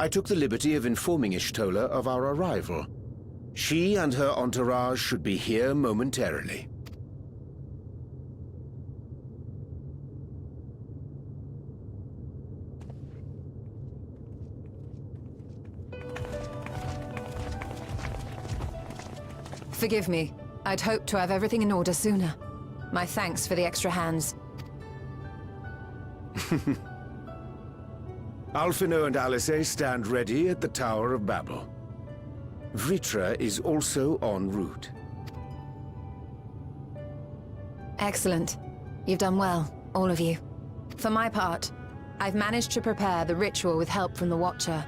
I took the liberty of informing Ishtola of our arrival. She and her entourage should be here momentarily. Forgive me. I'd hoped to have everything in order sooner. My thanks for the extra hands. Alphino and Alice stand ready at the Tower of Babel. Vritra is also en route. Excellent. You've done well, all of you. For my part, I've managed to prepare the ritual with help from the Watcher.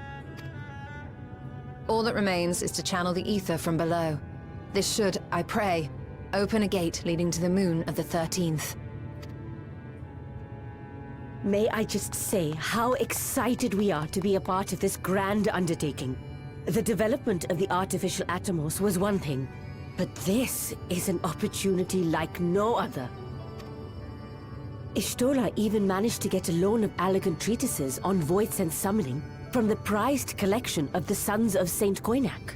All that remains is to channel the ether from below. This should, I pray, open a gate leading to the moon of the 13th. May I just say how excited we are to be a part of this grand undertaking. The development of the artificial Atomos was one thing, but this is an opportunity like no other. Ishtola even managed to get a loan of elegant treatises on void sense summoning from the prized collection of the Sons of Saint Koinak.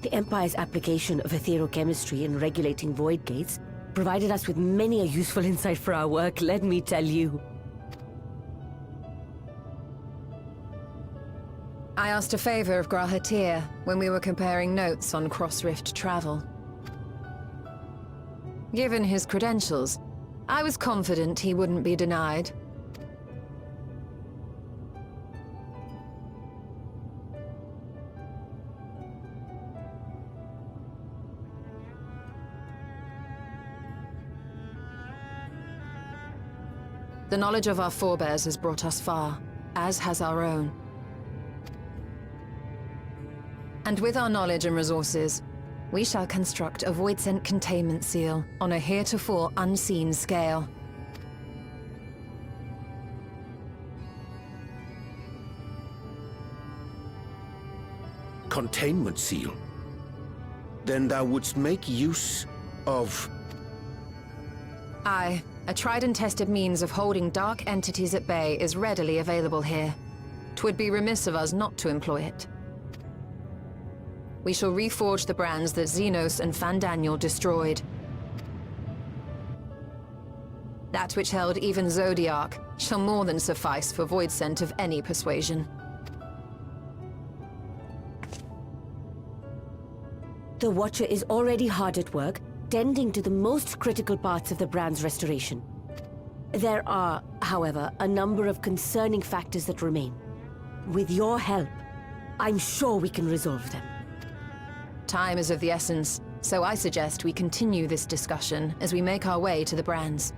The Empire's application of etherochemistry in regulating void gates provided us with many a useful insight for our work, let me tell you. I asked a favor of Grahatir when we were comparing notes on cross-rift travel. Given his credentials, I was confident he wouldn't be denied. The knowledge of our forebears has brought us far, as has our own. And with our knowledge and resources, we shall construct a void-sent containment seal on a heretofore unseen scale. Containment seal? Then thou wouldst make use of... Aye. A tried and tested means of holding dark entities at bay is readily available here. 'Twould be remiss of us not to employ it. We shall reforge the brands that Xenos and Fandaniel destroyed. That which held even Zodiac shall more than suffice for void scent of any persuasion. The Watcher is already hard at work, tending to the most critical parts of the brand's restoration. There are, however, a number of concerning factors that remain. With your help, I'm sure we can resolve them. Time is of the essence, so I suggest we continue this discussion as we make our way to the brands.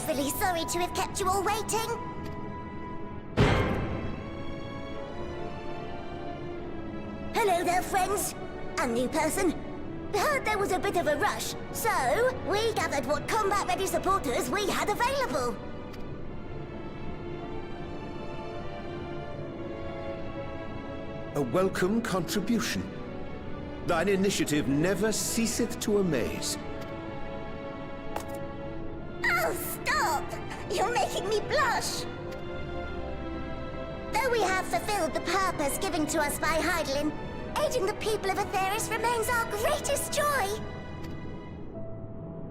Dreadfully sorry to have kept you all waiting. Hello there, friends. A new person. Heard there was a bit of a rush, so we gathered what combat-ready supporters we had available. A welcome contribution. Thine initiative never ceaseth to amaze. Oh, stop! You're making me blush! Though we have fulfilled the purpose given to us by Heidelin, aiding the people of Aetheris remains our greatest joy.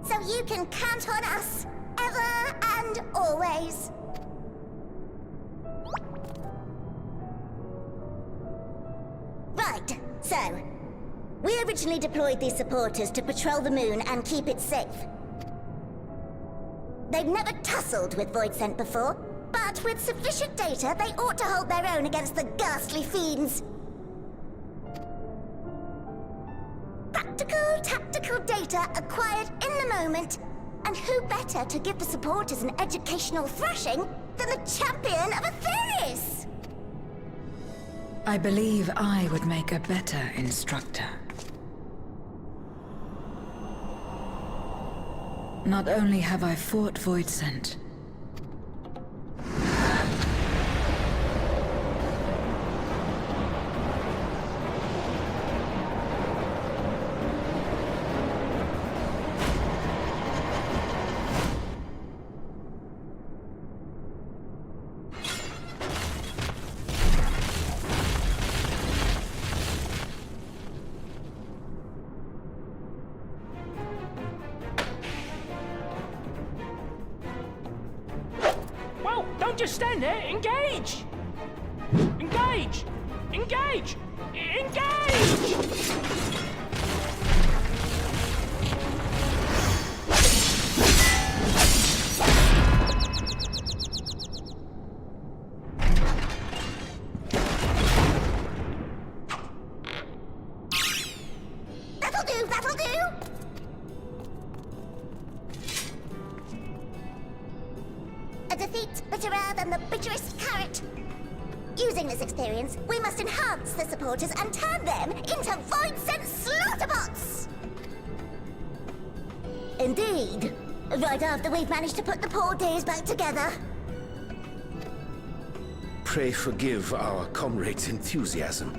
So you can count on us, ever and always. Right, so, we originally deployed these supporters to patrol the moon and keep it safe. They've never tussled with Voidsent before, but with sufficient data, they ought to hold their own against the ghastly fiends. Practical, tactical data acquired in the moment, and who better to give the supporters an educational thrashing than the champion of Aetheris? I believe I would make a better instructor. Not only have I fought Voidsent, Don't just stand there! Engage! Engage! Engage! Engage! That'll do, that'll do! A defeat bitterer than the bitterest carrot. Using this experience, we must enhance the supporters and turn them into Voidsent slaughterbots! Indeed. Right after we've managed to put the poor dears back together. Pray forgive our comrade's enthusiasm.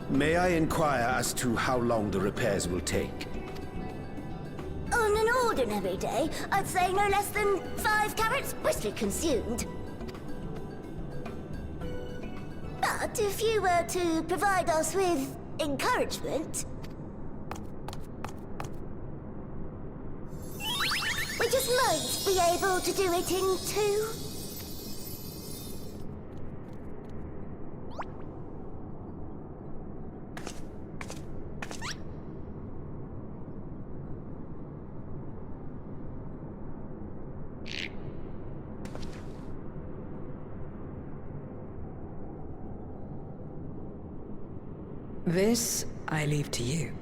May I inquire as to how long the repairs will take? On an ordinary day, I'd say no less than 5 carrots briskly consumed. But if you were to provide us with encouragement, we just might be able to do it in 2. this I leave to you.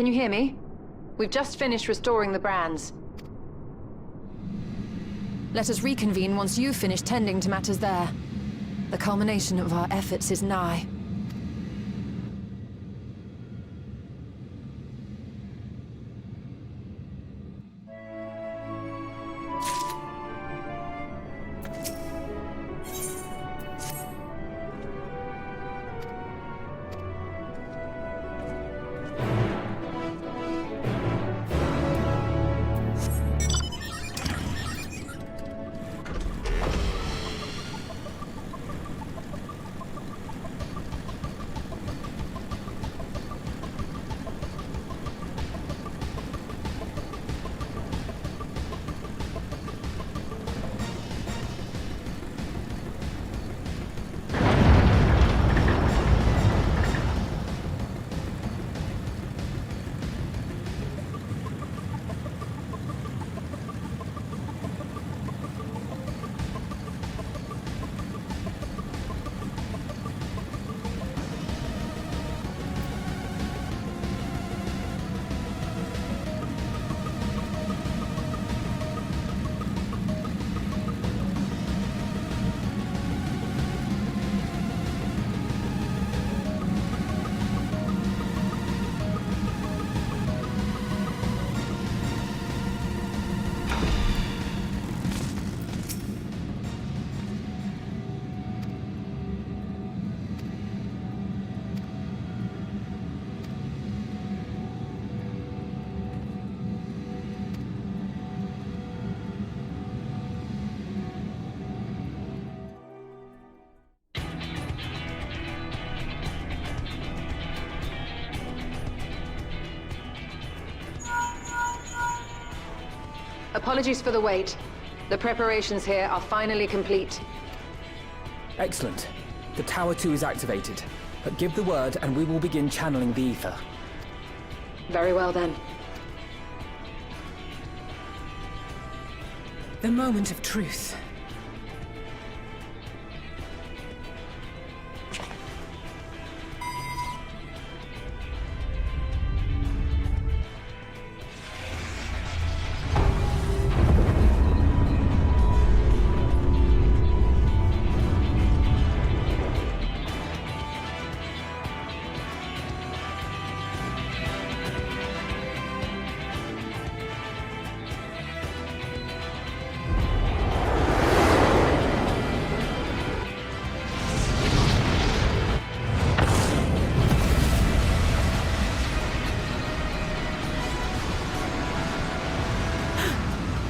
can you hear me? We've just finished restoring the brands. Let us reconvene once you've finished tending to matters there. The culmination of our efforts is nigh. Apologies for the wait. The preparations here are finally complete. Excellent. The Tower 2 is activated. But give the word and we will begin channeling the ether. Very well then. The moment of truth.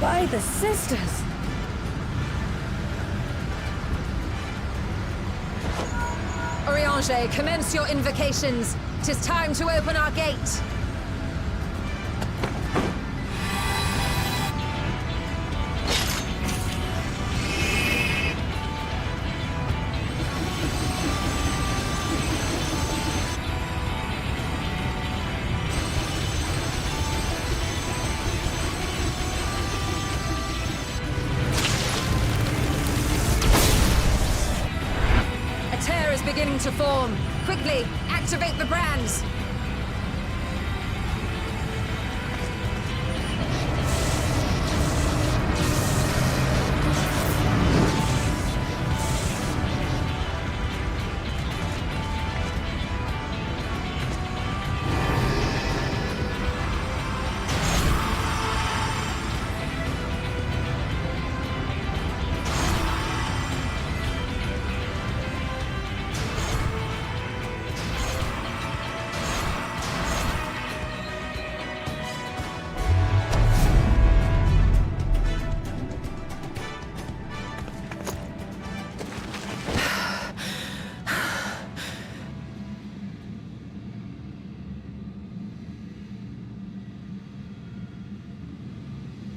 By the sisters! Oriange, commence your invocations. 'Tis time to open our gate. Beginning to form. Quickly, activate the brands.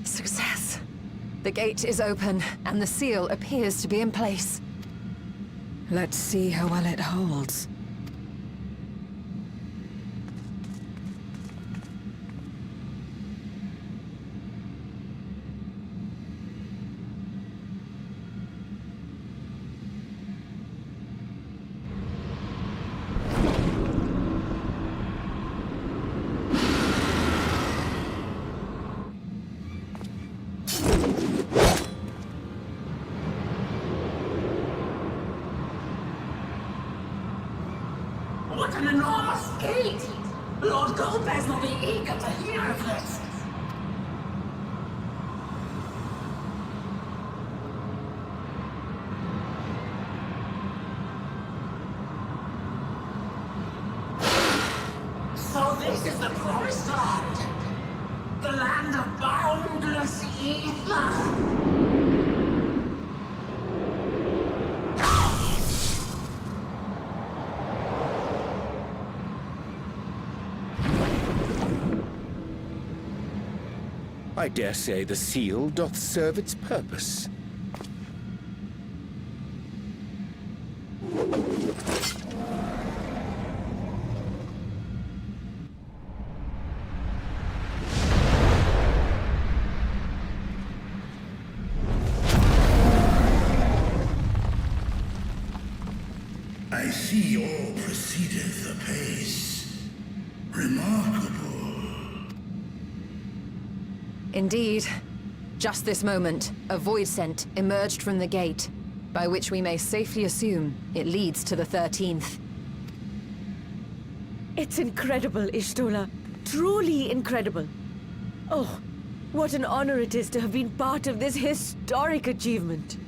Success. The gate is open, and the seal appears to be in place. Let's see how well it holds. gate! Lord Golbez will be eager to hear of this! So this is the promised land! The land of boundless ether! I dare say the seal doth serve its purpose. I see all proceedeth apace. Remarkable. Indeed. Just this moment, a void scent emerged from the gate, by which we may safely assume it leads to the 13th. It's incredible, Ishtola. Truly incredible. Oh, what an honor it is to have been part of this historic achievement.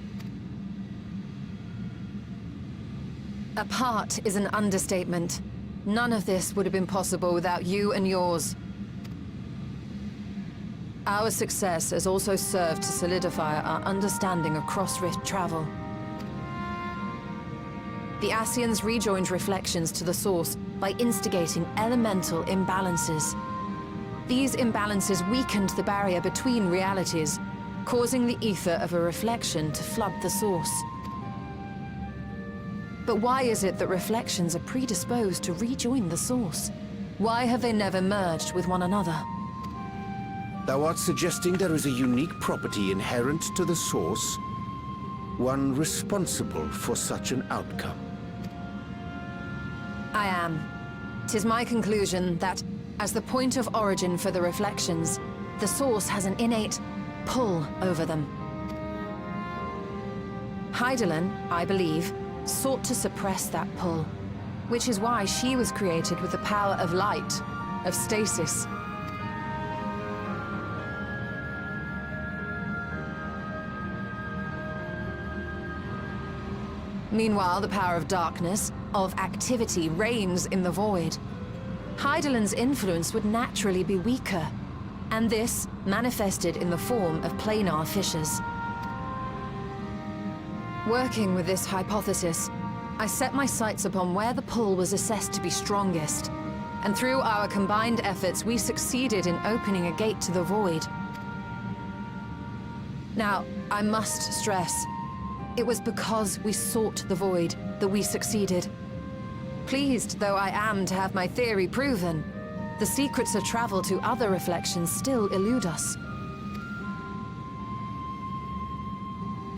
A part is an understatement. None of this would have been possible without you and yours. Our success has also served to solidify our understanding of cross-rift travel. The Ascians rejoined reflections to the source by instigating elemental imbalances. These imbalances weakened the barrier between realities, causing the ether of a reflection to flood the source. But why is it that reflections are predisposed to rejoin the source? Why have they never merged with one another? Thou art suggesting there is a unique property inherent to the source, one responsible for such an outcome. I am. 'Tis my conclusion that, as the point of origin for the reflections, the source has an innate pull over them. Hydaelyn, I believe, sought to suppress that pull, which is why she was created with the power of light, of stasis. Meanwhile, the power of darkness, of activity, reigns in the void. Hydaelyn's influence would naturally be weaker, and this manifested in the form of planar fissures. Working with this hypothesis, I set my sights upon where the pull was assessed to be strongest, and through our combined efforts, we succeeded in opening a gate to the void. Now, I must stress, it was because we sought the void that we succeeded. Pleased though I am to have my theory proven, the secrets of travel to other reflections still elude us.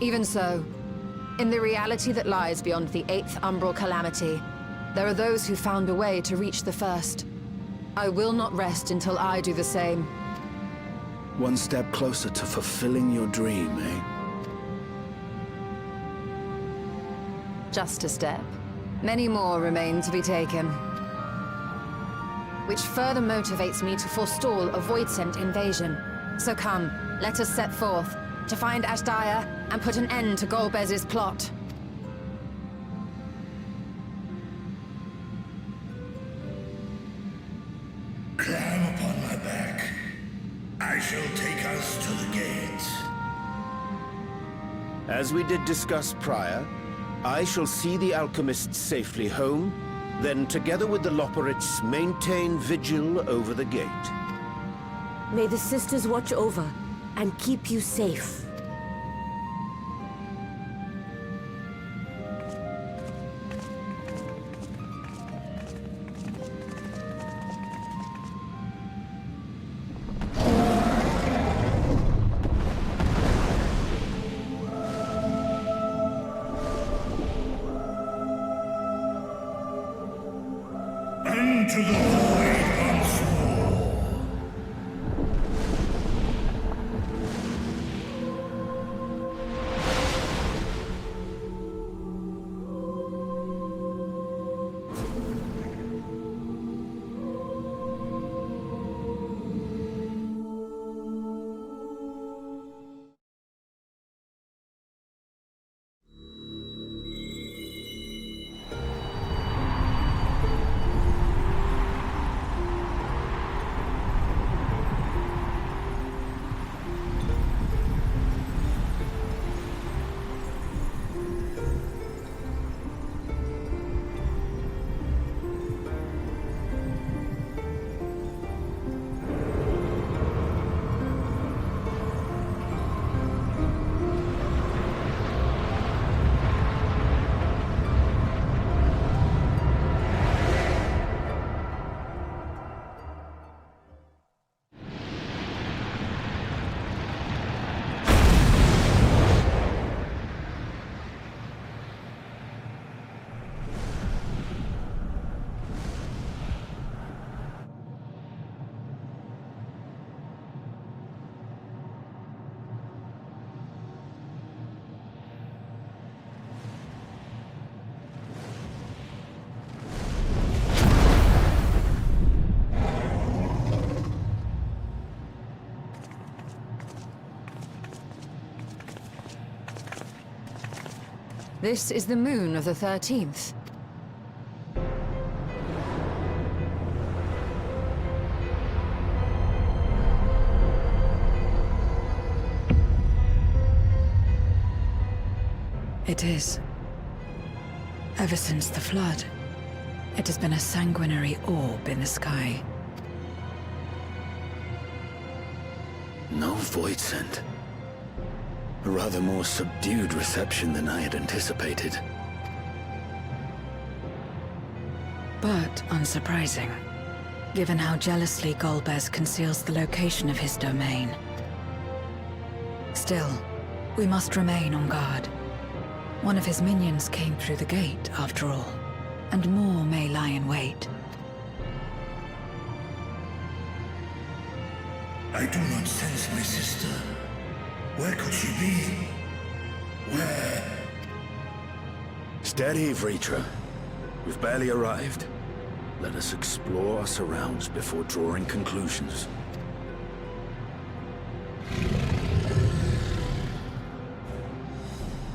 Even so, in the reality that lies beyond the 8th umbral calamity, there are those who found a way to reach the first. I will not rest until I do the same. One step closer to fulfilling your dream, eh? Just a step. Many more remain to be taken. Which further motivates me to forestall a void-sent invasion. So come, let us set forth, to find Ashdaya and put an end to Golbez's plot. Climb upon my back. I shall take us to the gate. As we did discuss prior, I shall see the alchemists safely home, then together with the Loporrits maintain vigil over the gate. May the sisters watch over and keep you safe. Into the void once more. This is the moon of the 13th. It is. Ever since the flood, it has been a sanguinary orb in the sky. No void scent. A rather more subdued reception than I had anticipated. But unsurprising, given how jealously Golbez conceals the location of his domain. Still, we must remain on guard. One of his minions came through the gate, after all, and more may lie in wait. I do not sense my sister. Where could she be? Where? Steady, Vritra. We've barely arrived. Let us explore our surrounds before drawing conclusions.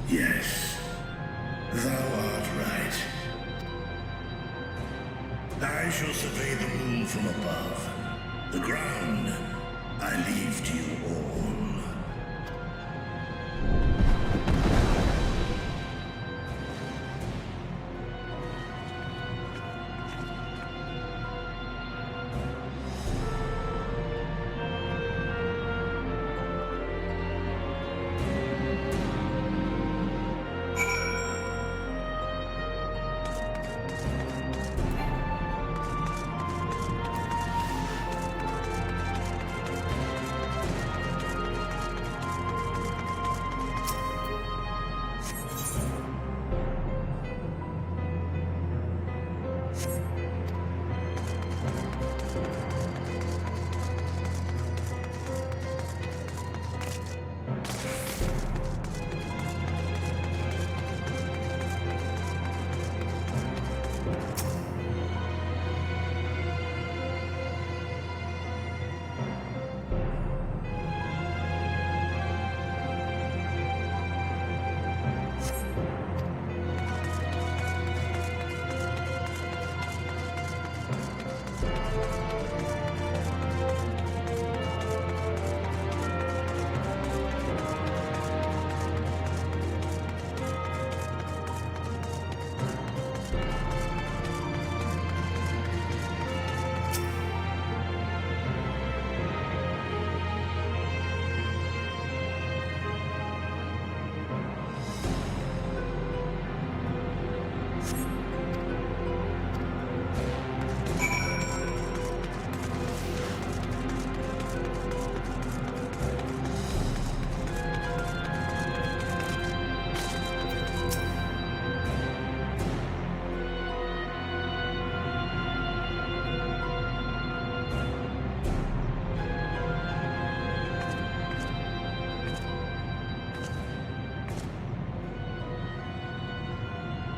Yes, thou art right. I shall survey the moon from above. The ground I leave to you all.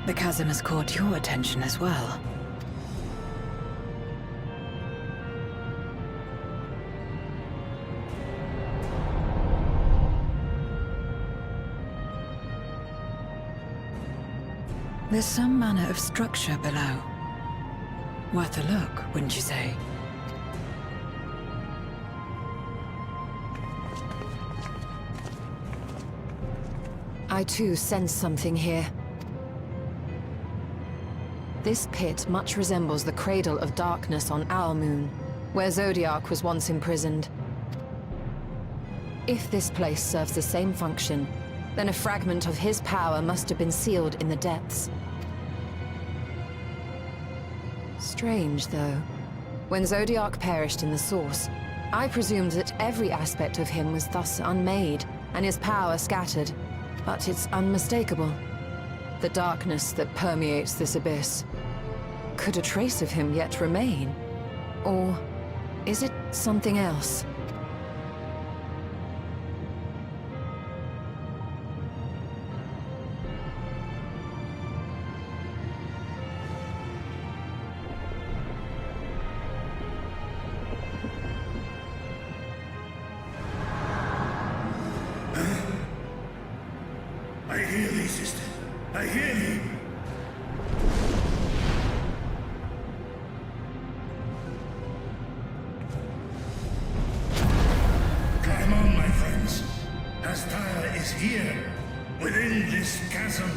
The chasm has caught your attention as well. There's some manner of structure below. Worth a look, wouldn't you say? I too sense something here. This pit much resembles the Cradle of Darkness on our moon, where Zodiac was once imprisoned. If this place serves the same function, then a fragment of his power must have been sealed in the depths. Strange, though. When Zodiac perished in the Source, I presumed that every aspect of him was thus unmade, and his power scattered. But it's unmistakable. The darkness that permeates this abyss. Could a trace of him yet remain? Or is it something else? I hear thee, sister. I hear thee. Climb on, my friends. Astaya is here, within this chasm.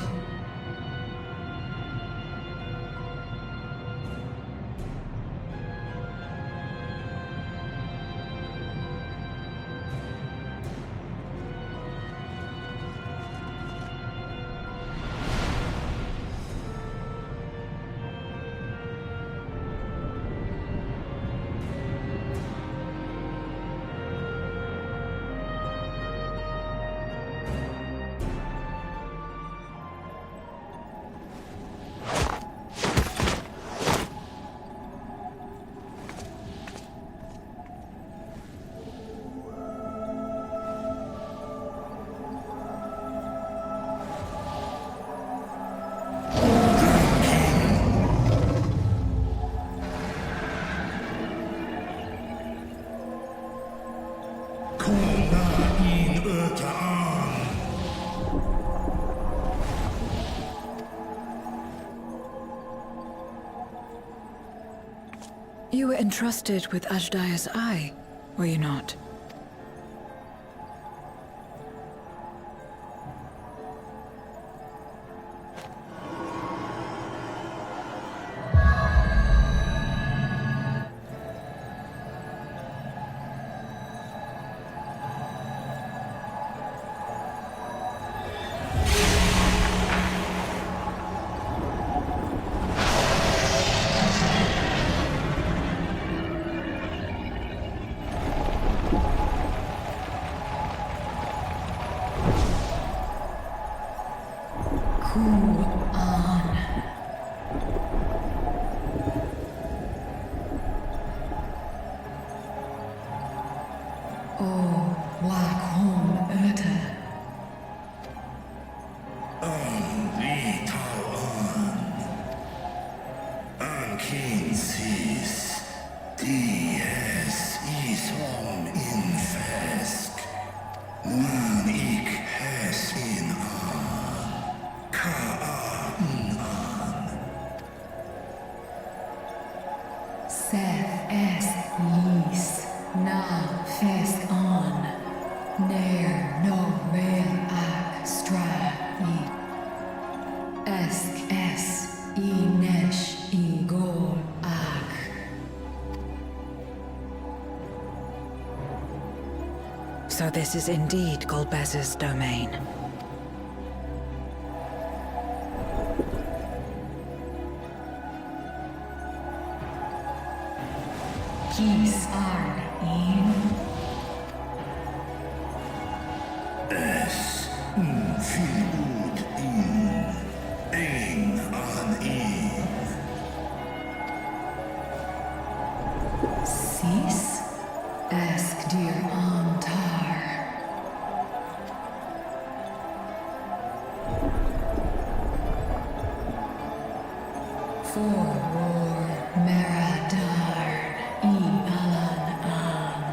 You were entrusted with Ajdaya's eye, were you not? So this is indeed Golbez's domain. Kies arn in. Es viel gut in. Ein an ihn. Sis? Esk dir antar. For war Meradar I Alan an.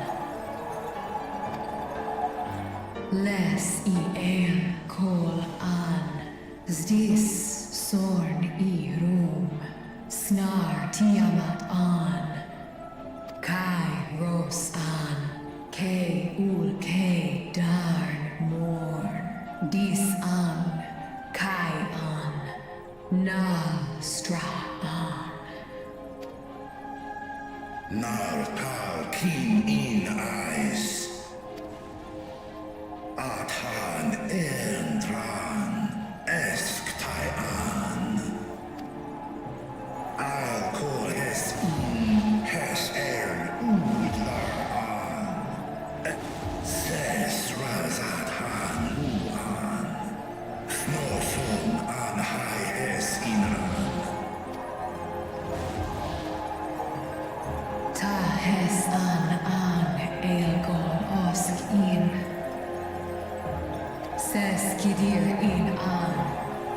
Les I el kol an. Zdis sorn I rum. Snar Tiamat an. Kai ros an. K ul K darn morn. Dis an. Kai an. Na stra an. Nar tal kin in eyes. Athan endran. Esk tai an. Al kol es in. Hes udlar an. Ses razat han huan. Snofun an hai es inan. Ta hes an elgon osk in. Ses kidir in an.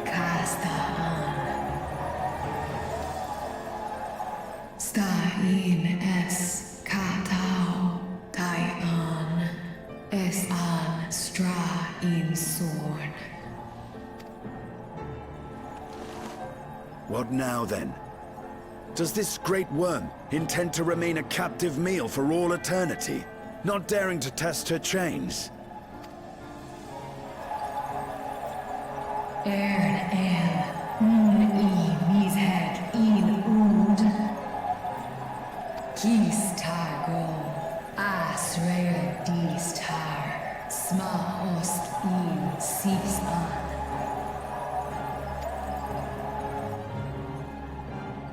Kasta an. Sta in es katao. Tai an. Es an stra in sorn. What now, then? Does this great worm intend to remain a captive meal for all eternity, not daring to test her chains?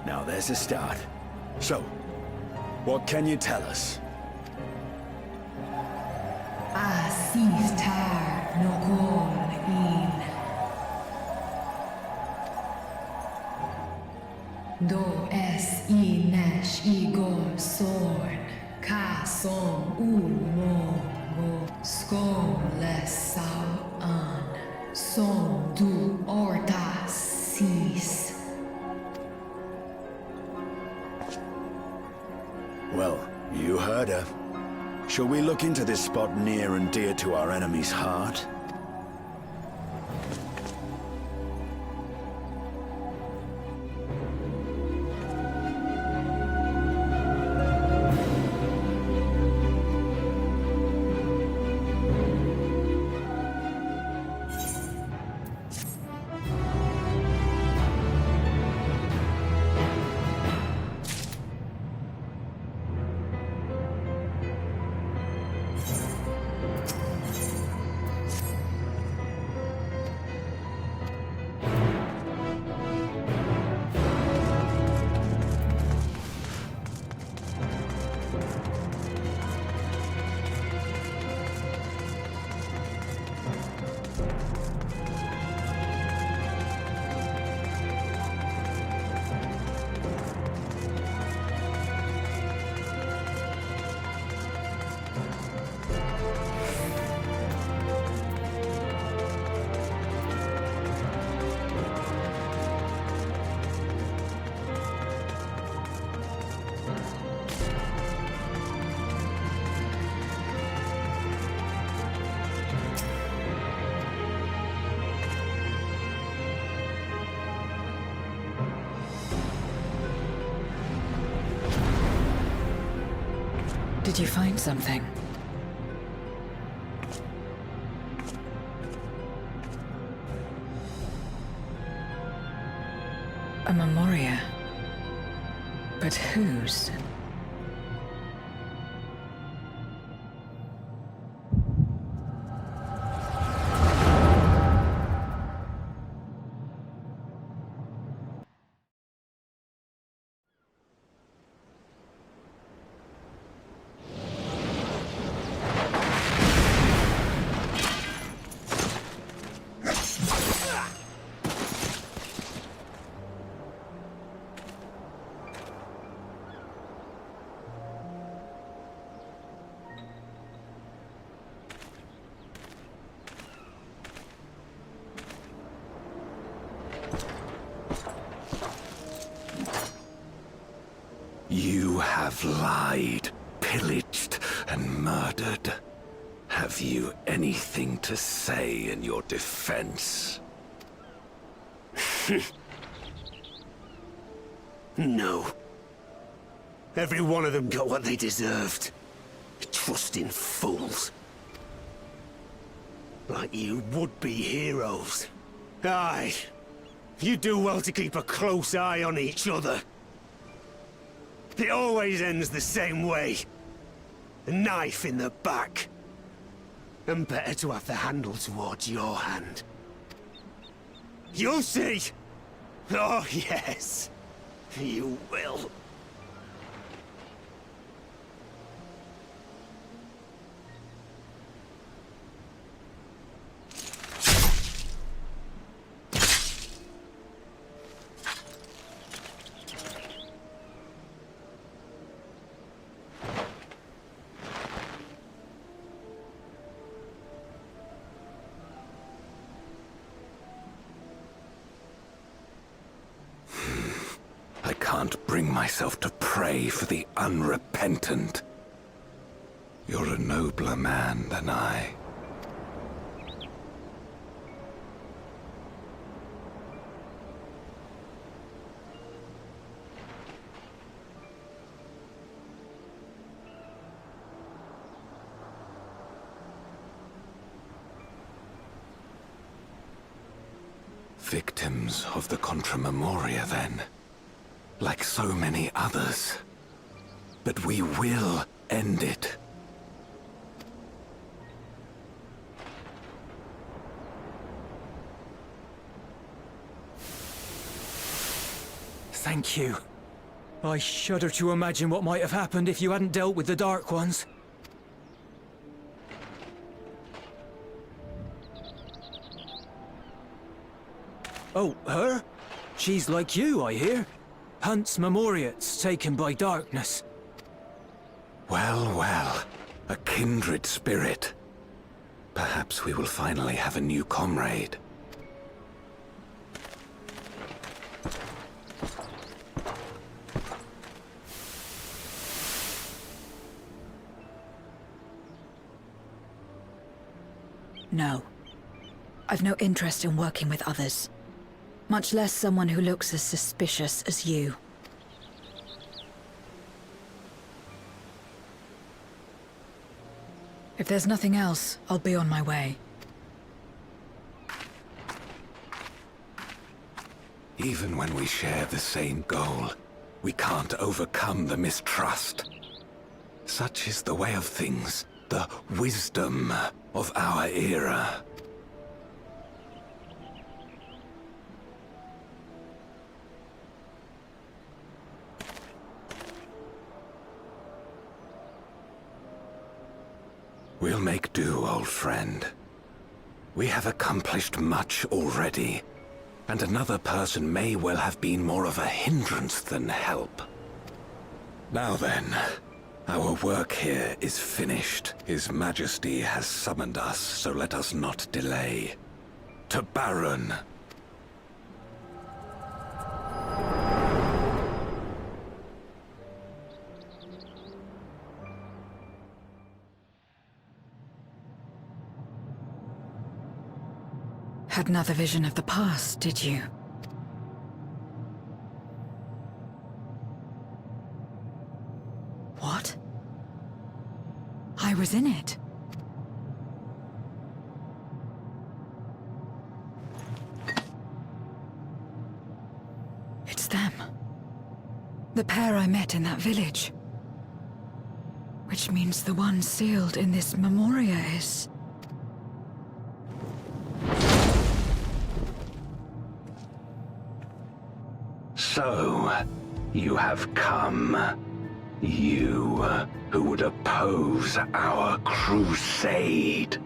Now there's a start. So, what can you tell us? Do es I nesh igor sorn, ka som ulmo go skon lesau an, som du ortas sis. Well, you heard her. Shall we look into this spot near and dear to our enemy's heart? Did you find something? A memoria. But whose? You have lied, pillaged, and murdered. Have you anything to say in your defense? No. Every one of them got what they deserved. Trusting fools. Like you would-be heroes. Aye. You do well to keep a close eye on each other. It always ends the same way. A knife in the back. And better to have the handle towards your hand. You'll see! Oh, yes. You will. I can't bring myself to pray for the unrepentant. You're a nobler man than I. Victims of the Contra Memoria, then. Like so many others. But we will end it. Thank you. I shudder to imagine what might have happened if you hadn't dealt with the Dark Ones. Oh, her? She's like you, I hear. Hunts Memoriats taken by darkness. Well, well. A kindred spirit. Perhaps we will finally have a new comrade. No. I've no interest in working with others. Much less someone who looks as suspicious as you. If there's nothing else, I'll be on my way. Even when we share the same goal, we can't overcome the mistrust. Such is the way of things, the wisdom of our era. We'll make do, old friend. We have accomplished much already, and another person may well have been more of a hindrance than help. Now then, our work here is finished. His Majesty has summoned us, so let us not delay. To Baron! Had another vision of the past, did you? What? I was in it. It's them. The pair I met in that village. Which means the one sealed in this Memoria is... So, you have come. You, who would oppose our crusade.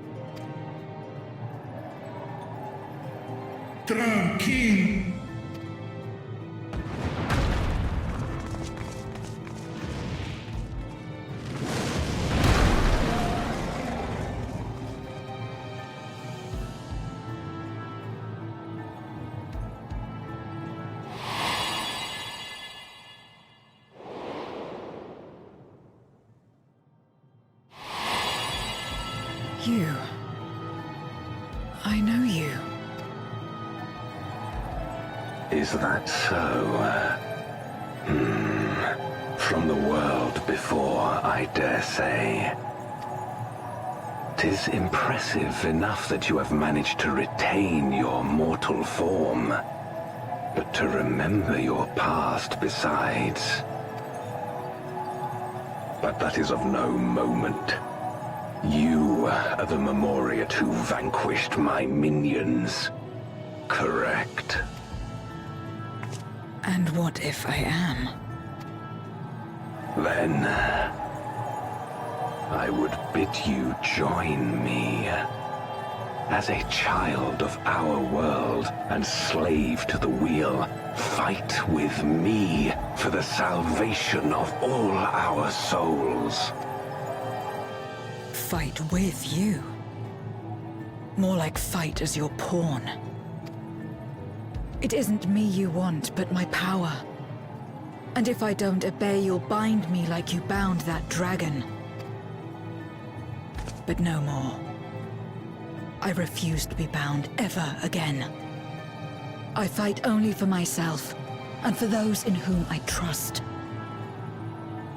Tranquilo. You. I know you. Is that so? From the world before, I dare say. 'Tis impressive enough that you have managed to retain your mortal form, but to remember your past besides. But that is of no moment. You are the Memoriat who vanquished my minions, correct? And what if I am? Then, I would bid you join me. As a child of our world and slave to the wheel, fight with me for the salvation of all our souls. Fight with you. More like fight as your pawn. It isn't me you want, but my power. And if I don't obey, you'll bind me like you bound that dragon. But no more. I refuse to be bound ever again. I fight only for myself, and for those in whom I trust.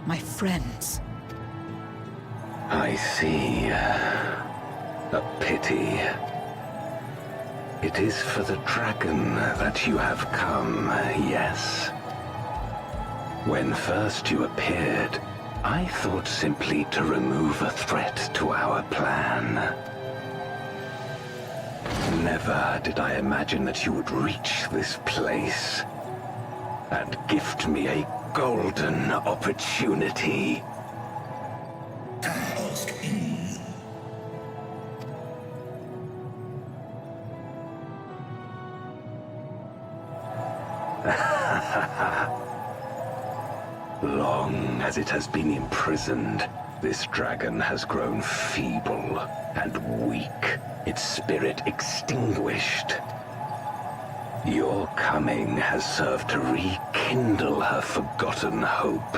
My friends. I see. A pity. It is for the dragon that you have come, yes. When first you appeared, I thought simply to remove a threat to our plan. Never did I imagine that you would reach this place and gift me a golden opportunity. Long as it has been imprisoned, this dragon has grown feeble and weak, its spirit extinguished. Your coming has served to rekindle her forgotten hope.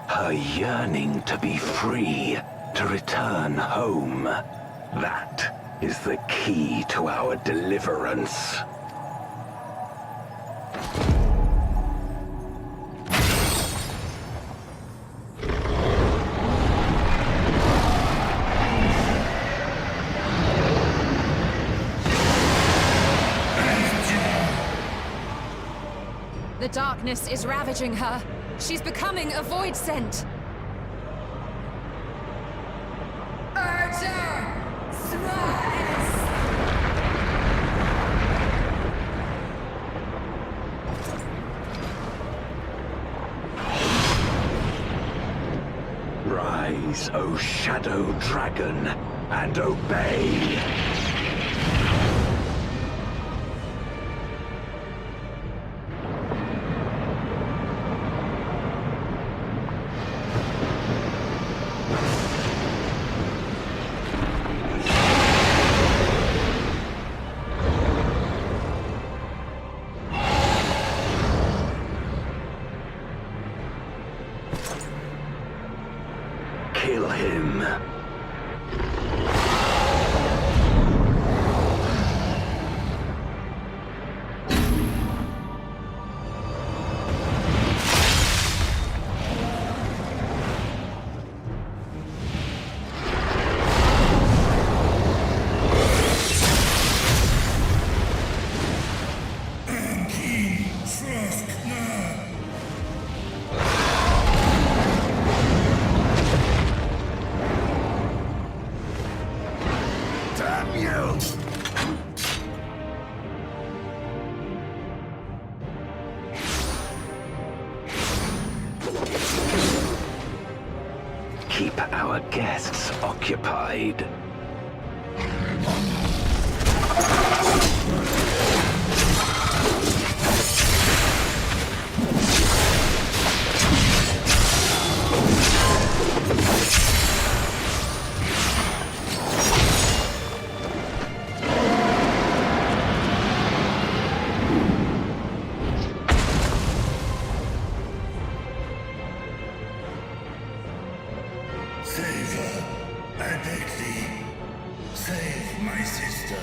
Her yearning to be free, to return home. That is the key to our deliverance. The darkness is ravaging her. She's becoming a void scent. Rise, O Shadow Dragon, and obey! Kill him. Keep our guests occupied. Save her. I beg thee. Save my sister.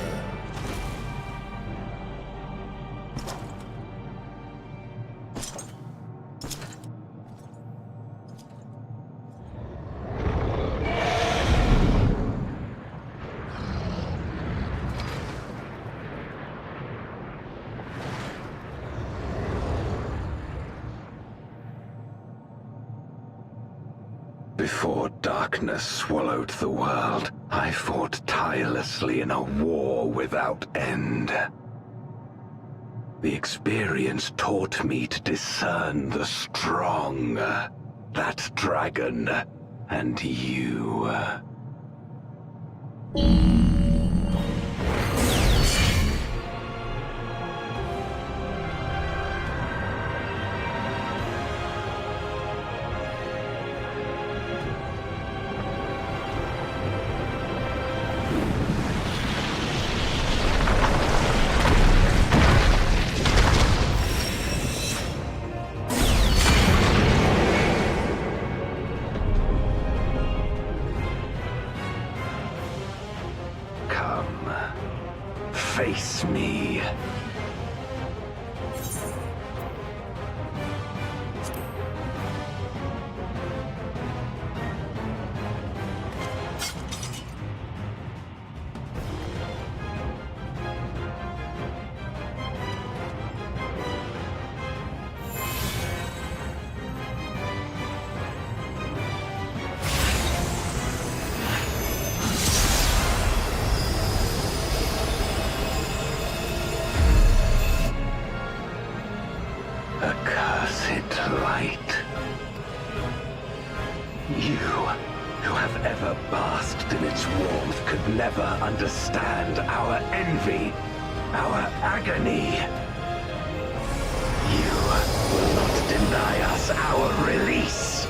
Before darkness swallowed the world, I fought tirelessly in a war without end. The experience taught me to discern the strong, that dragon, and you. Face me. never understand our envy, our agony. You will not deny us our release.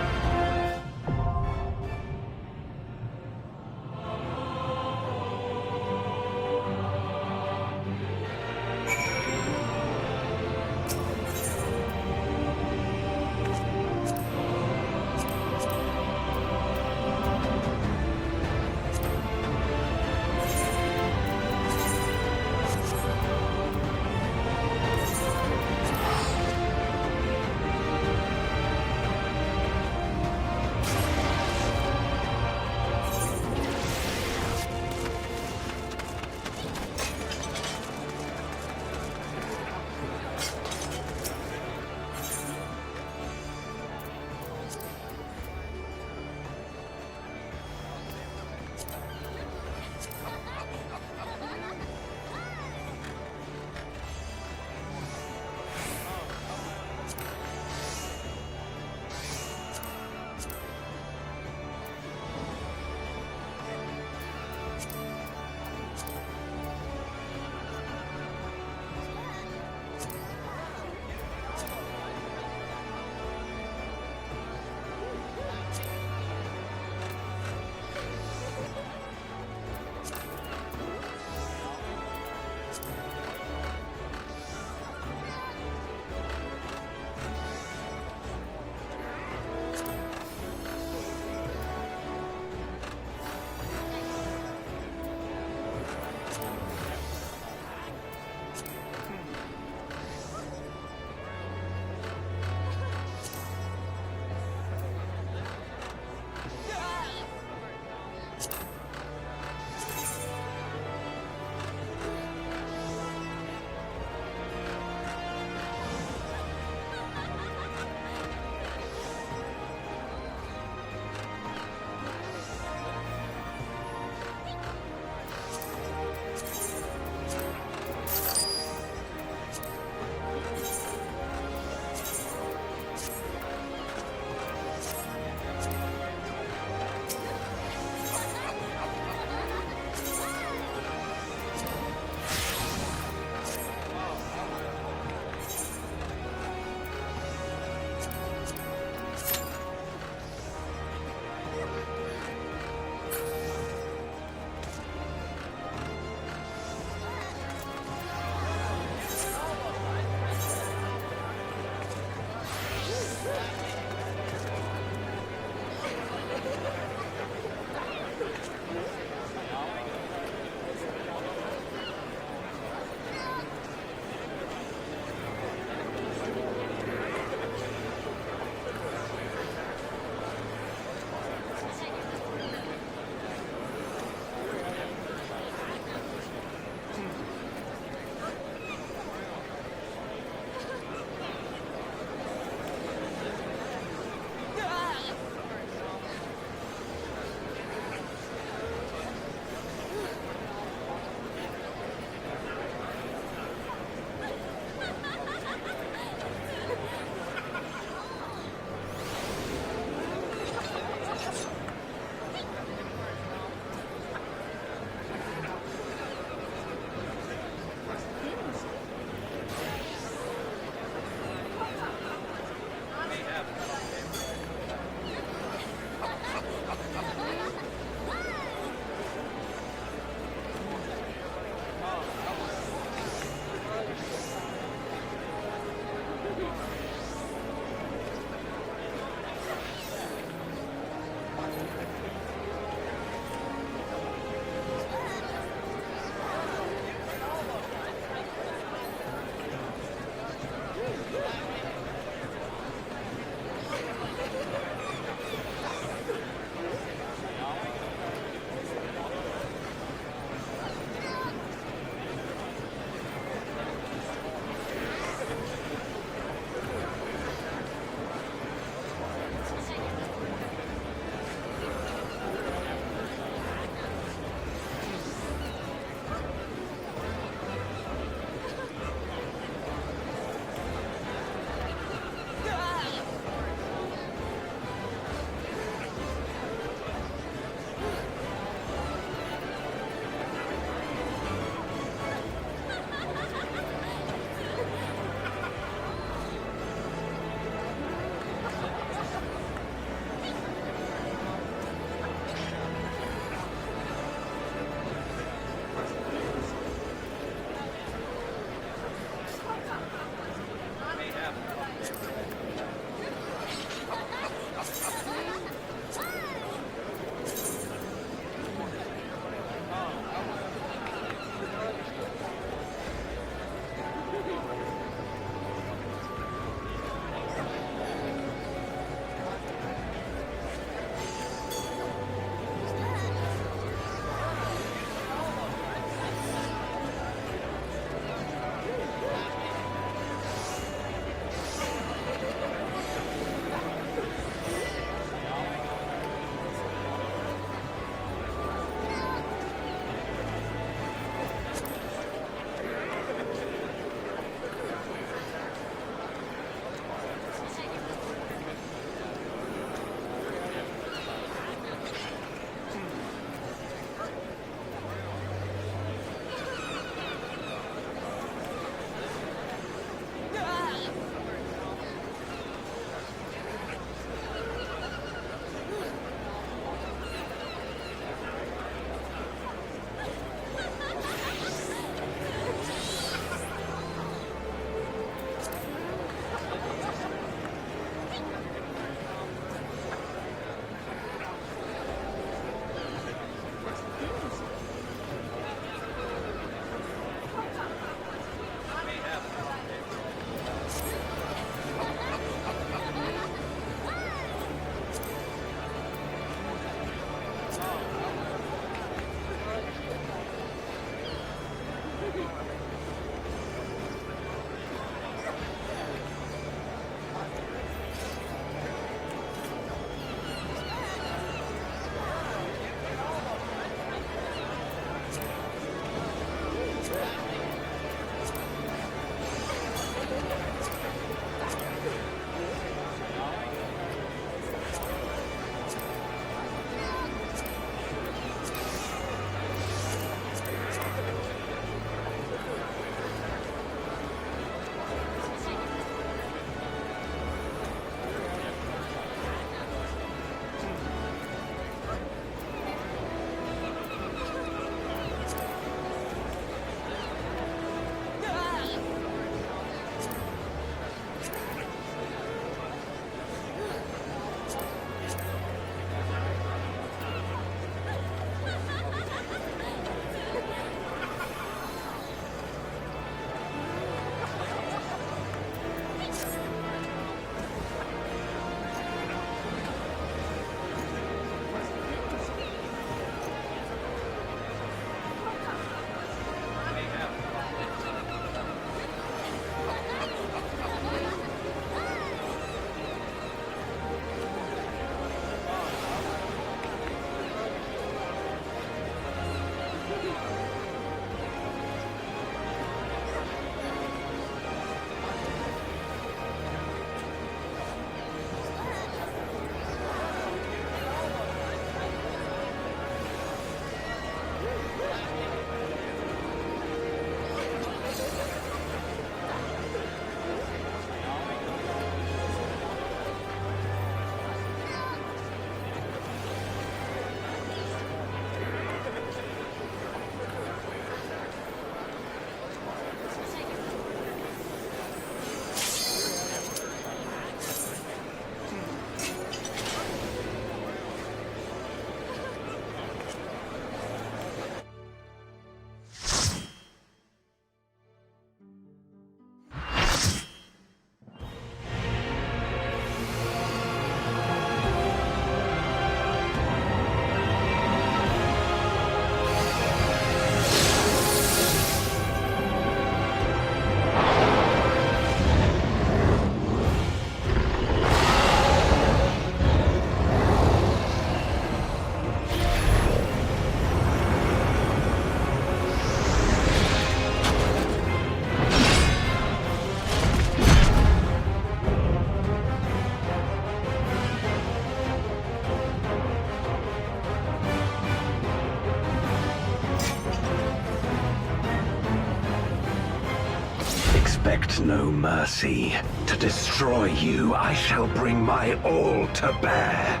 expect no mercy. To destroy you, I shall bring my all to bear.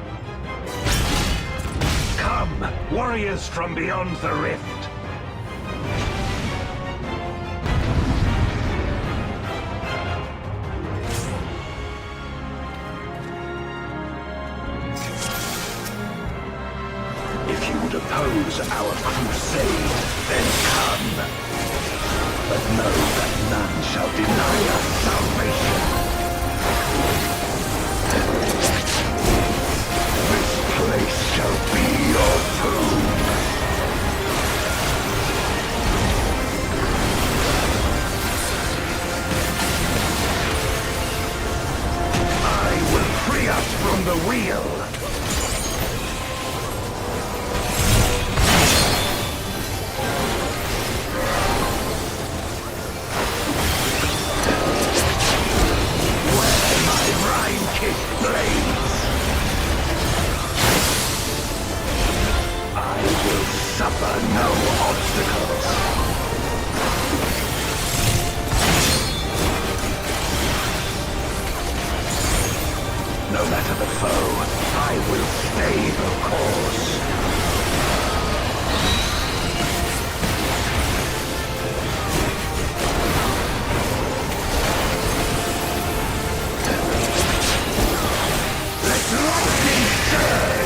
Come, warriors from beyond the rift. If you would oppose our crusade, then come. But know that none shall deny us salvation. This place shall be your tomb. I will free us from the wheel. Suffer no obstacles. No matter the foe, I will stay the course. Let lightning surge!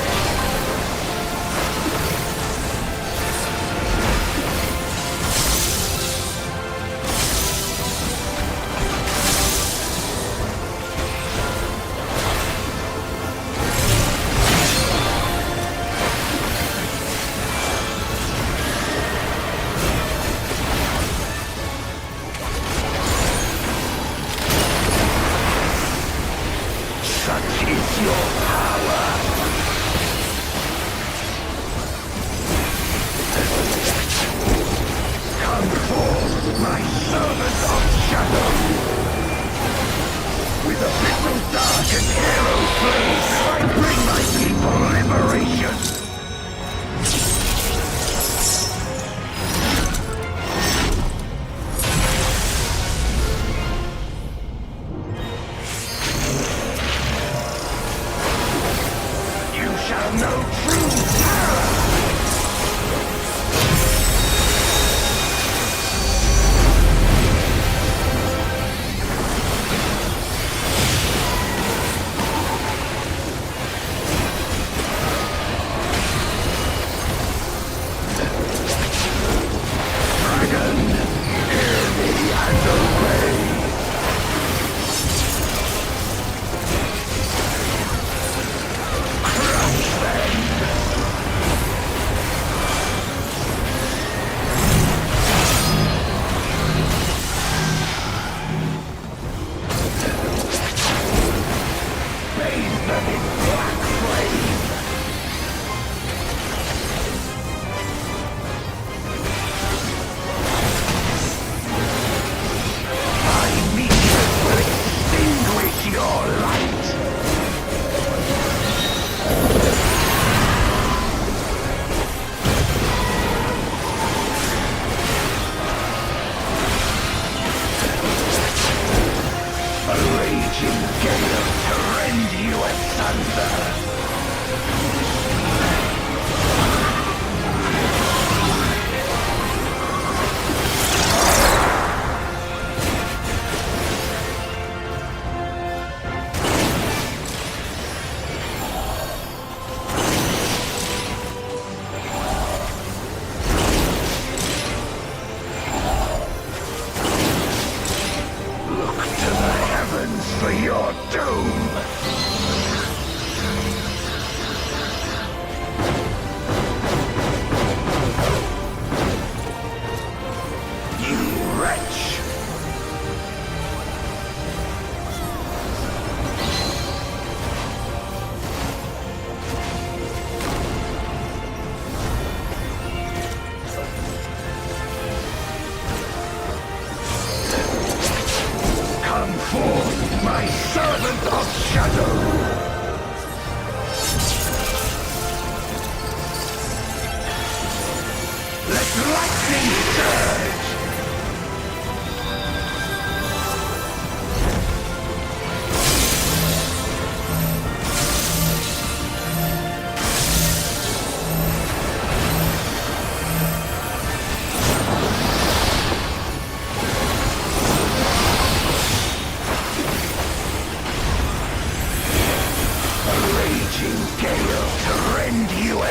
For your doom!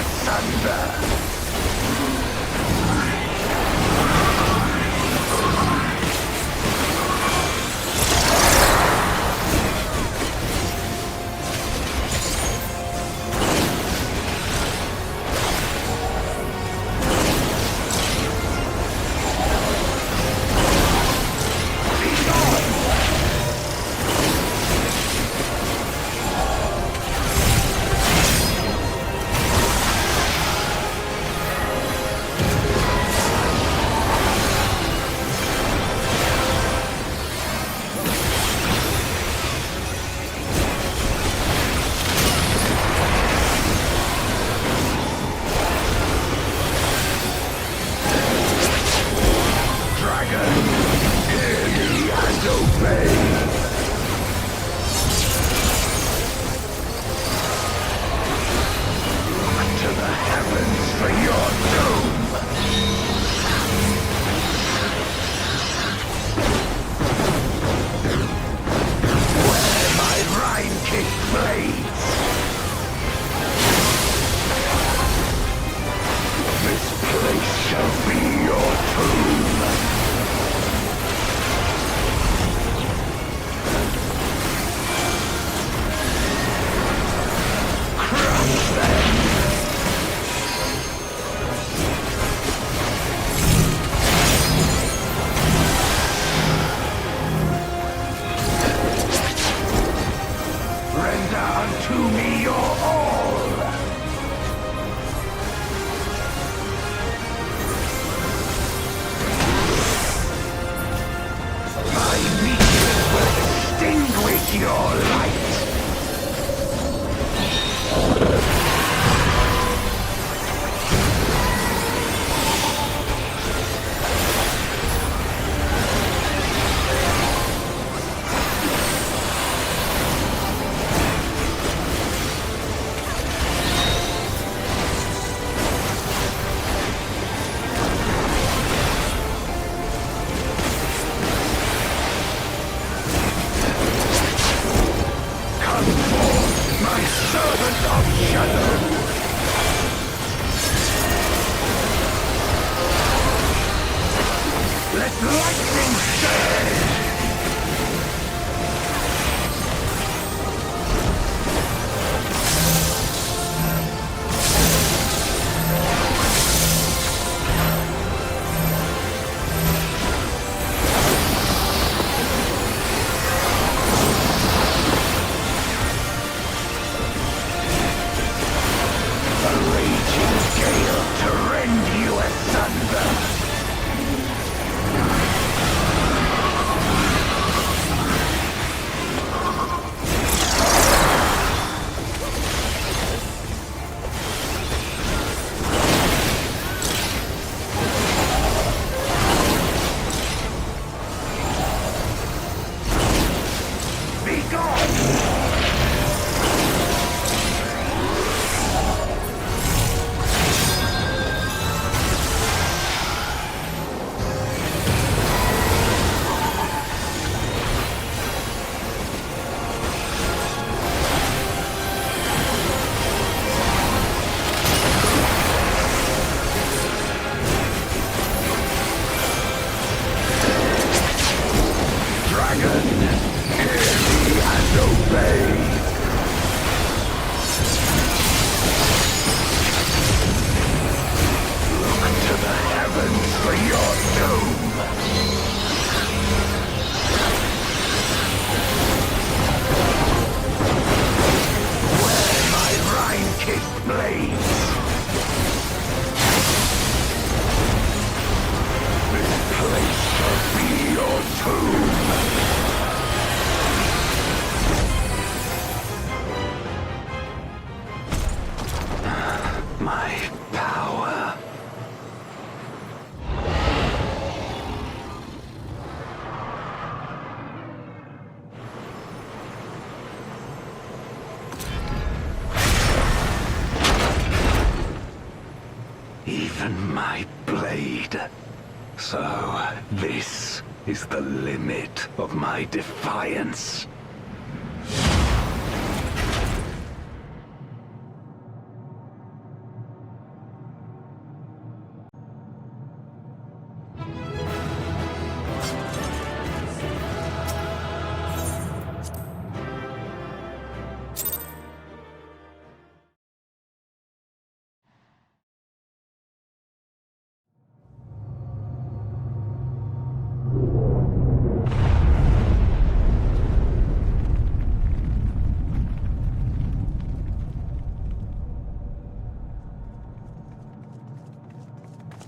asunder! Even my blade. So, this is the limit of my defiance.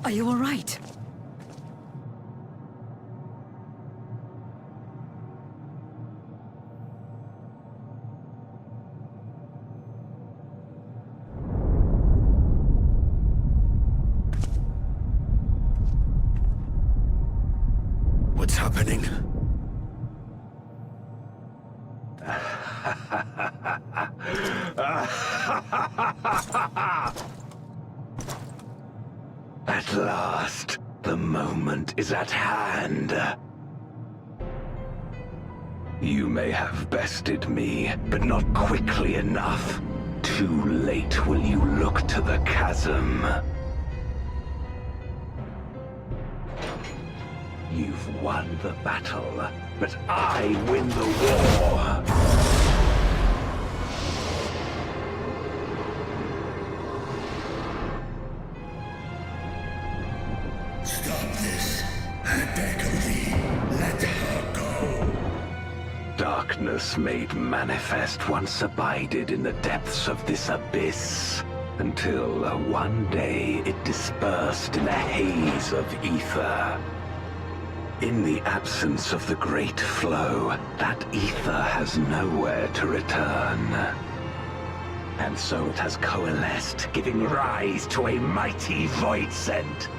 Are you all right? What's happening? At last, the moment is at hand. You may have bested me, but not quickly enough. Too late will you look to the chasm. You've won the battle, but I win the war! Stop this. I beg of thee. Let her go. Darkness made manifest once abided in the depths of this abyss, until one day it dispersed in a haze of ether. In the absence of the great flow, that ether has nowhere to return. And so it has coalesced, giving rise to a mighty voidsent.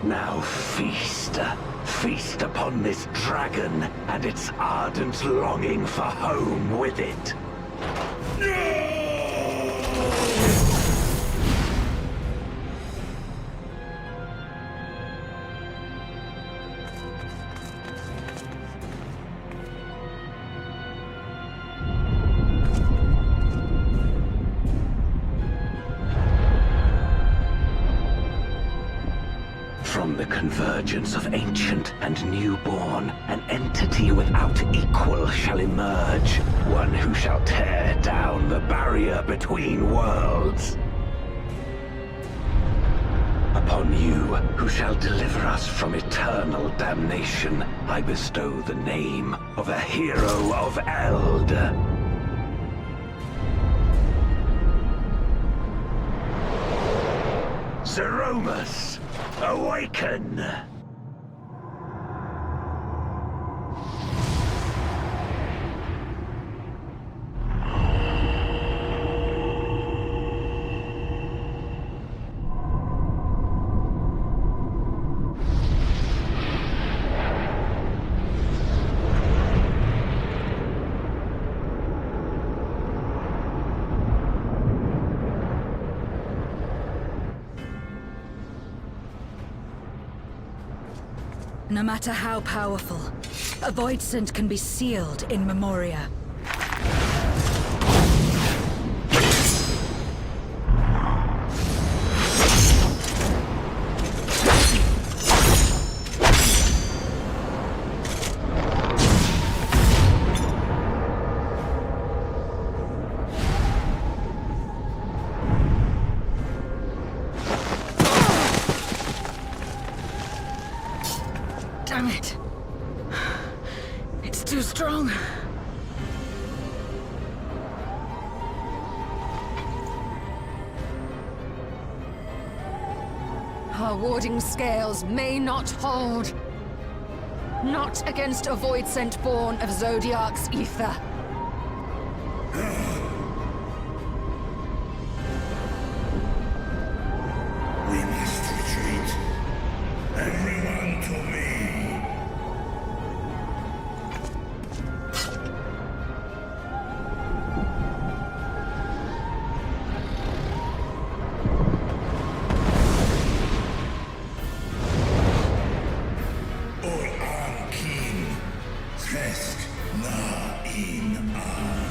Now feast. Feast upon this dragon and its ardent longing for home with it. From the convergence of ancient and newborn, an entity without equal shall emerge, one who shall tear down the barrier between worlds. Upon you, who shall deliver us from eternal damnation, I bestow the name of a hero of Eld. Zeromus, awaken! No matter how powerful, a voidsent can be sealed in Memoria. Damn it. It's too strong. Our warding scales may not hold. Not against a voidsent born of Zodiac's ether. We must retreat. Everyone to me. King, Trest na in an.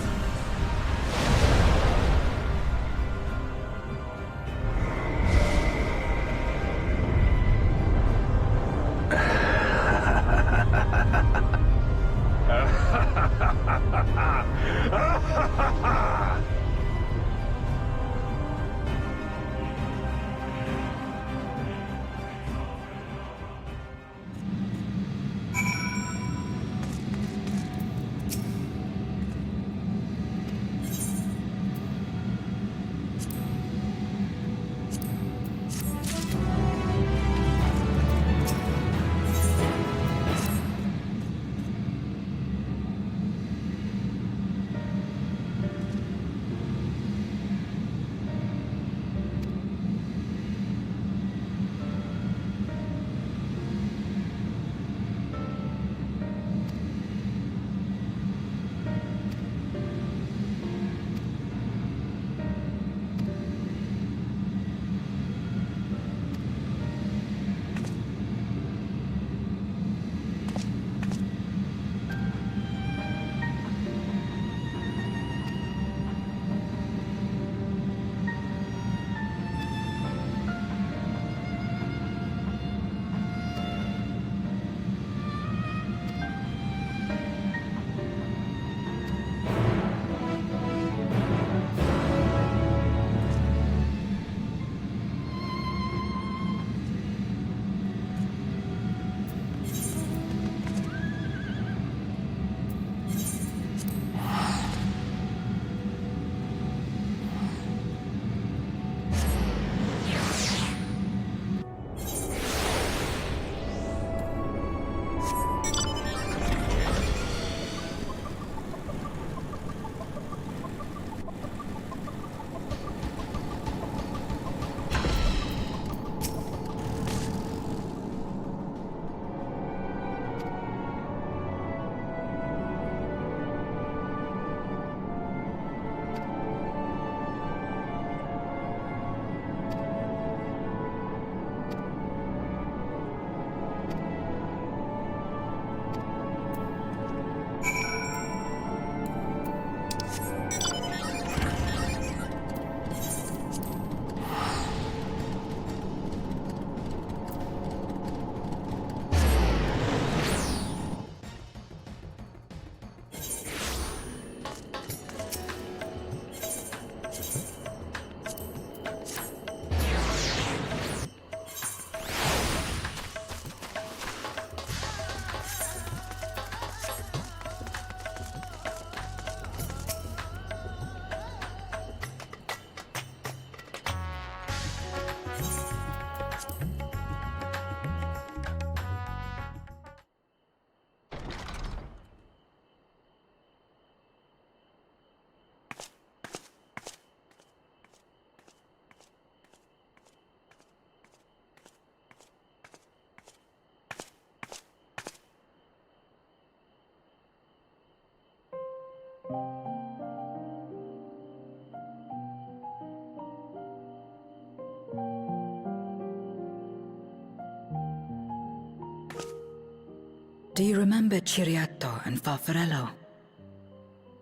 Do you remember Ciriato and Farfarello?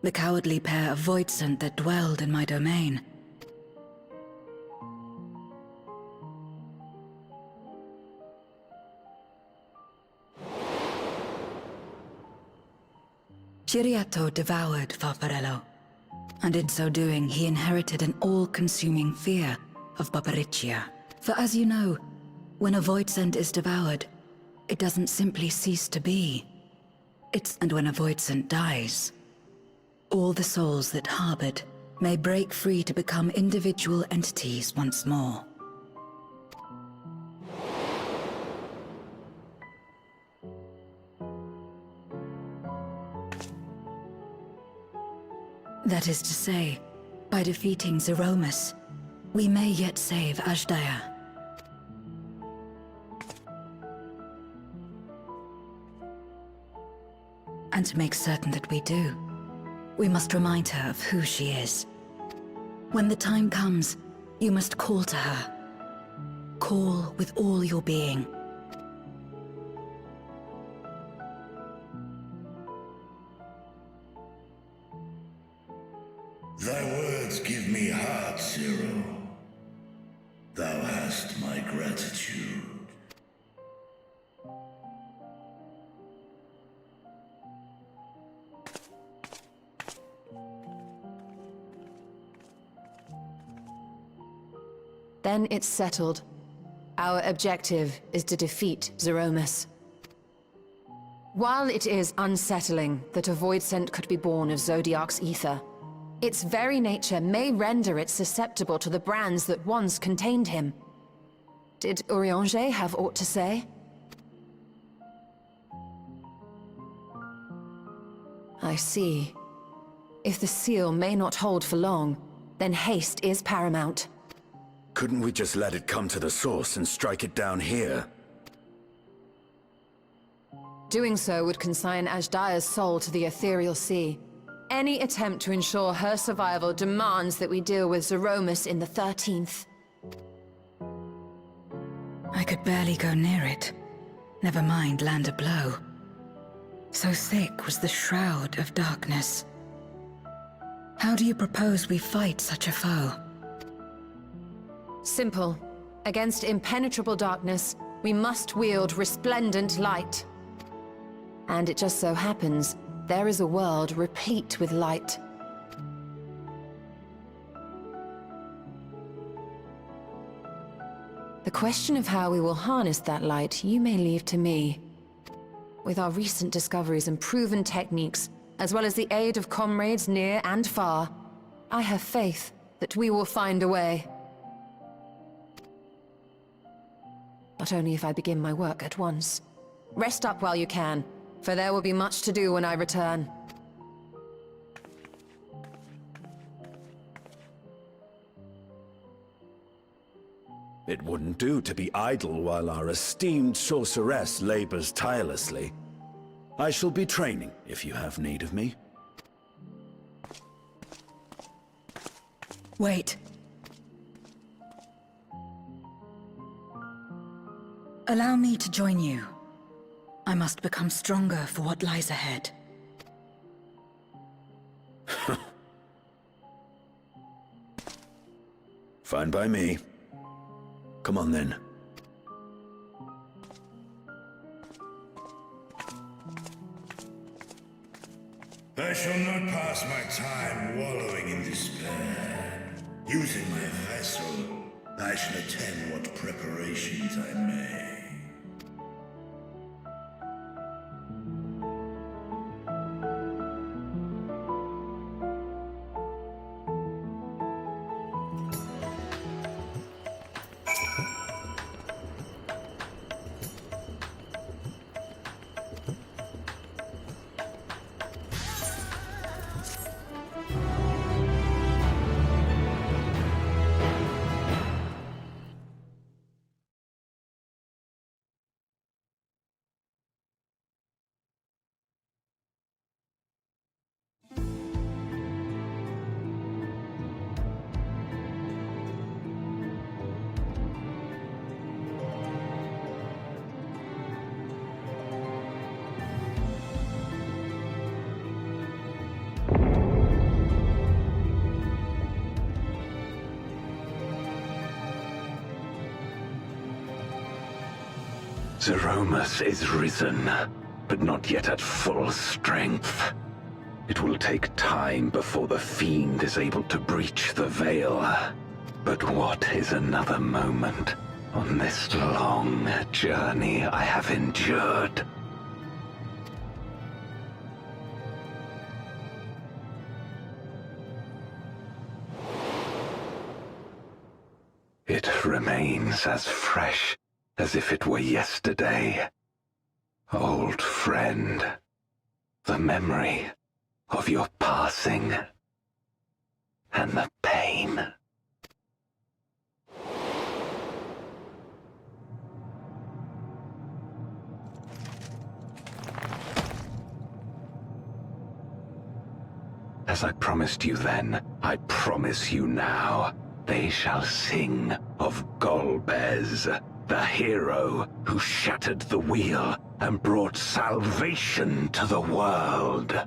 The cowardly pair of voidsent that dwelled in my domain? Ciriato devoured Farfarello, and in so doing he inherited an all-consuming fear of Barbariccia. For as you know, when a voidsent is devoured, it doesn't simply cease to be. And when a voidsent dies, all the souls that harbored may break free to become individual entities once more. That is to say, by defeating Zeromus, we may yet save Azdaja. And to make certain that we do, we must remind her of who she is. When the time comes, you must call to her. Call with all your being. Thy words give me heart, Zero. Thou hast my gratitude. Then it's settled. Our objective is to defeat Zeromus. While it is unsettling that a voidsent could be born of Zodiac's ether, its very nature may render it susceptible to the brands that once contained him. Did Urianger have aught to say? I see. If the seal may not hold for long, then haste is paramount. Couldn't we just let it come to the source and strike it down here? Doing so would consign Azdaja's soul to the ethereal sea. Any attempt to ensure her survival demands that we deal with Zeromus in the 13th. I could barely go near it. Never mind land a blow. So thick was the shroud of darkness. How do you propose we fight such a foe? Simple. Against impenetrable darkness, we must wield resplendent light. And it just so happens, there is a world replete with light. The question of how we will harness that light, you may leave to me. With our recent discoveries and proven techniques, as well as the aid of comrades near and far, I have faith that we will find a way. But only if I begin my work at once. Rest up while you can, for there will be much to do when I return. It wouldn't do to be idle while our esteemed sorceress labors tirelessly. I shall be training if you have need of me. Wait. Allow me to join you. I must become stronger for what lies ahead. Fine by me. Come on then. I shall not pass my time wallowing in despair. Using my vessel, I shall attend what preparations I may. Zeromus is risen, but not yet at full strength. It will take time before the Fiend is able to breach the veil. But what is another moment on this long journey I have endured? It remains as fresh as if it were yesterday. Old friend, the memory of your passing and the pain. As I promised you then, I promise you now. They shall sing of Golbez, the hero who shattered the wheel and brought salvation to the world.